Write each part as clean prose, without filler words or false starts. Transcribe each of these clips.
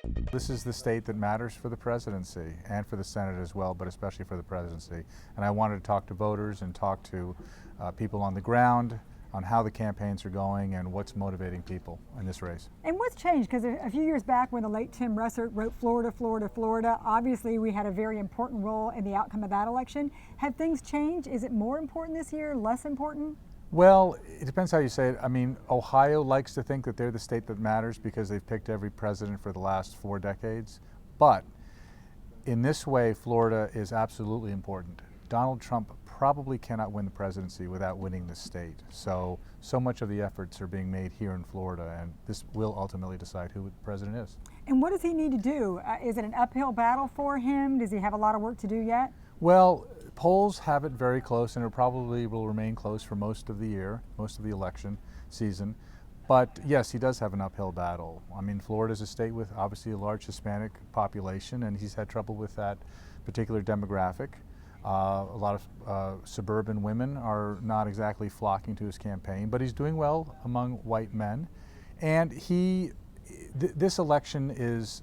This is the state that matters for the presidency and for the Senate as well, but especially for the presidency. And I wanted to talk to voters and talk to people on the ground on how the campaigns are going and what's motivating people in this race. And what's changed? Because a few years back when the late Tim Russert wrote Florida, Florida, Florida, obviously we had a very important role in the outcome of that election. Have things changed? Is it more important this year, less important? Well, it depends how you say it. I mean, Ohio likes to think that they're the state that matters because they've picked every president for the last 4 decades. But in this way, Florida is absolutely important. Donald Trump probably cannot win the presidency without winning the state. So much of the efforts are being made here in Florida, and this will ultimately decide who the president is. And what does he need to do? Is it an uphill battle for him? Does he have a lot of work to do yet? Well, polls have it very close, and it probably will remain close for most of the year, most of the election season. But yes, he does have an uphill battle. I mean, Florida is a state with obviously a large Hispanic population, and he's had trouble with that particular demographic. A lot of suburban women are not exactly flocking to his campaign, but he's doing well among white men. And this election is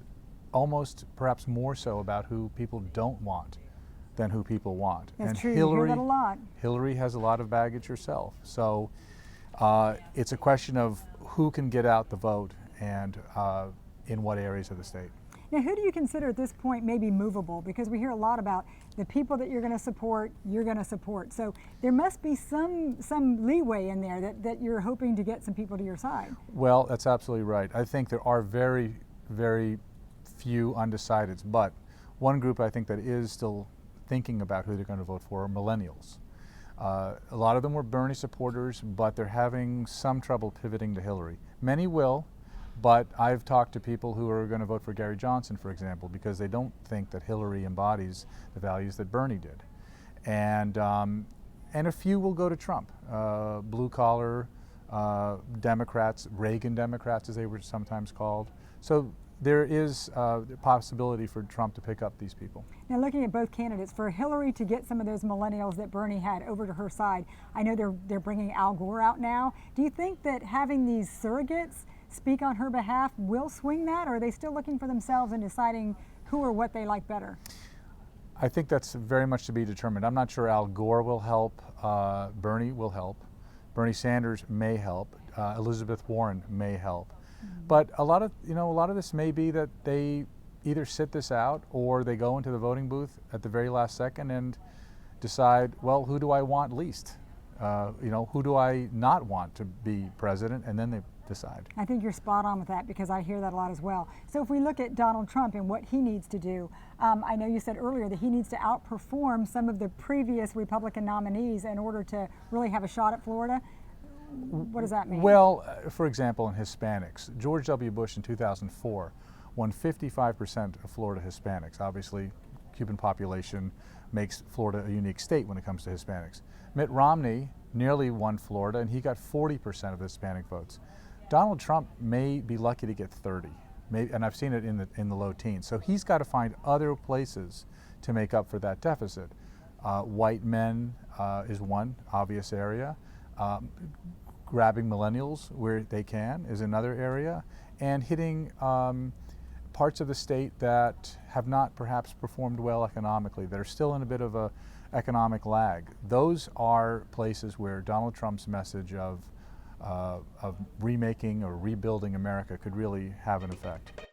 almost perhaps more so about who people don't want than who people want. That's and true. Hillary, you hear that a lot. Hillary has a lot of baggage herself. So it's a question of who can get out the vote and in what areas of the state. Now, who do you consider at this point maybe movable? Because we hear a lot about the people that you're going to support, you're going to support. So there must be some leeway in there that you're hoping to get some people to your side. Well, that's absolutely right. I think there are very, very few undecideds, but one group I think that is still thinking about who they're going to vote for are millennials. A lot of them were Bernie supporters, but they're having some trouble pivoting to Hillary. Many will. But I've talked to people who are going to vote for Gary Johnson, for example, because they don't think that Hillary embodies the values that Bernie did. And a few will go to Trump, blue-collar Democrats, Reagan Democrats as they were sometimes called. So there is the possibility for Trump to pick up these people. Now, looking at both candidates, for Hillary to get some of those millennials that Bernie had over to her side, I know they're bringing Al Gore out now. Do you think that having these surrogates speak on her behalf will swing that, or are they still looking for themselves and deciding who or what they like better? I think that's very much to be determined. I'm not sure Al Gore will help. Bernie will help. Bernie Sanders may help. Elizabeth Warren may help. But a lot of this may be that they either sit this out or they go into the voting booth at the very last second and decide, well, who do I want least? Who do I not want to be president? And then they decide. I think you're spot on with that because I hear that a lot as well. So if we look at Donald Trump and what he needs to do, I know you said earlier that he needs to outperform some of the previous Republican nominees in order to really have a shot at Florida. What does that mean? Well, for example, in Hispanics, George W. Bush in 2004 won 55% of Florida Hispanics. Obviously, Cuban population makes Florida a unique state when it comes to Hispanics. Mitt Romney nearly won Florida, and he got 40% of the Hispanic votes. Donald Trump may be lucky to get 30, and I've seen it in the low teens. So he's got to find other places to make up for that deficit. White men is one obvious area. Grabbing millennials where they can is another area, and hitting parts of the state that have not perhaps performed well economically, that are still in a bit of a economic lag. Those are places where Donald Trump's message of remaking or rebuilding America could really have an effect.